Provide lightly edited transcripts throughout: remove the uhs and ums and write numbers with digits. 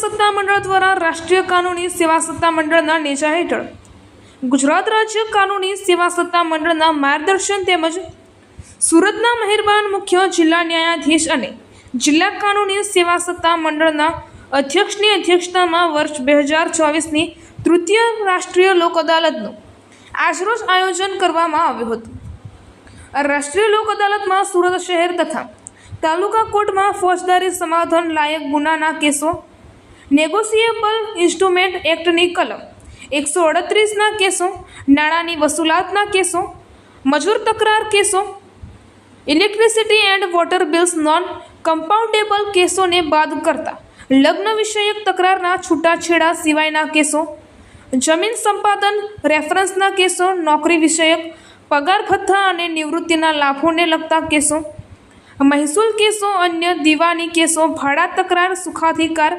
સત્તામંડળ દ્વારા રાષ્ટ્રીય કાનૂની સેવા સત્તામંડળના નેજા હેઠળ ગુજરાત રાજ્ય કાનૂની સેવા સત્તામંડળના માર્ગદર્શન તેમજ સુરતના મહેરબાન મુખ્ય જિલ્લા ન્યાયાધીશ અને જિલ્લા કાનૂની સેવા સત્તામંડળના અધ્યક્ષની અધ્યક્ષતામાં વર્ષ 2024ની તૃતીય રાષ્ટ્રીય લોક અદાલતનું આજરોજ આયોજન કરવામાં આવ્યું હતું। આ રાષ્ટ્રીય લોક અદાલતમાં સુરત શહેર તથા તાલુકા કોર્ટમાં ફોજદારી સમાધાન લાયક ગુનાના કેસો, નેગોશિયેબલ ઇન્સ્ટ્રુમેન્ટ એક્ટની કલમ 138ના કેસો, નાણાંની વસૂલાતના કેસો, મજૂર તકરાર કેસો, electricity and water bills non compoundable કેસોને બાદ કરતા લગ્ન વિષયક તકરારના છૂટાછેડા સિવાયના કેસો, જમીન સંપાદન રેફરન્સના કેસો, નોકરી વિષયક પગાર ભથ્થા અને નિવૃત્તિના લાભોને લગતા કેસો, મહેસૂલ કેસો, અન્ય દીવાની કેસો, ભાડા તકરાર, સુખાધિકાર,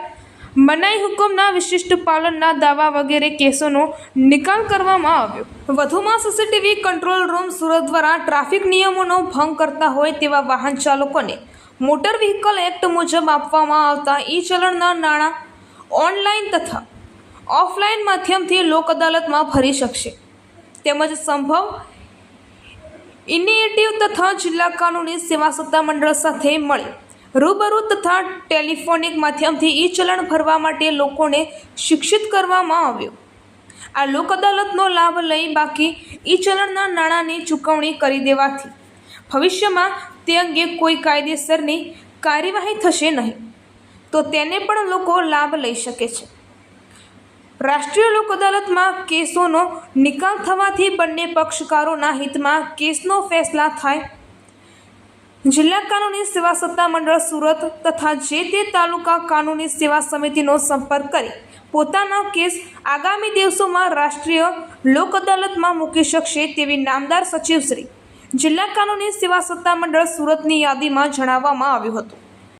મનાઈ હુકમના વિશિષ્ટ પાલનના દાવા વગેરે કેસોનો નિકાલ કરવામાં આવ્યો। વધુમાં સીસીટીવી કંટ્રોલ રૂમ સુરત દ્વારા ટ્રાફિક નિયમોનો ભંગ કરતા હોય તેવા વાહન ચાલકોને મોટર વ્હીકલ એક્ટ મુજબ આપવામાં આવતા ઈ ચલણના નાણાં ઓનલાઈન તથા ઓફલાઈન માધ્યમથી લોક અદાલતમાં ભરી શકશે તેમજ સંભવ ઇનિશિયેટિવ તથા જિલ્લા કાનૂની સેવા સત્તામંડળ સાથે મળી રૂબરૂ તથા ટેલિફોનિક માધ્યમથી ઈ ચલણ ભરવા માટે લોકોને શિક્ષિત કરવામાં આવ્યો। આ લોક અદાલતનો લાભ લઈ બાકી ઈ ચલણના નાણાંની ચૂકવણી કરી દેવાથી ભવિષ્યમાં તે અંગે કોઈ કાયદેસરની કાર્યવાહી થશે નહીં, તો તેને પણ લોકો લાભ લઈ શકે છે। રાષ્ટ્રીય લોક અદાલતમાં કેસોનો નિકાલ થવાથી બંને પક્ષકારોના હિતમાં કેસનો ફેસલા થાય। જિલ્લા કાનૂની સેવા સત્તામંડળ સુરત તથા જે તે તાલુકા કાનૂની સેવા સમિતિનો સંપર્ક કરી પોતાના કેસ આગામી દિવસોમાં રાષ્ટ્રીય લોક અદાલતમાં મૂકી શકશે તેવી નામદાર સચિવ શ્રી જિલ્લા કાનૂની સેવા સત્તામંડળ સુરતની યાદીમાં જણાવવામાં આવ્યું હતું।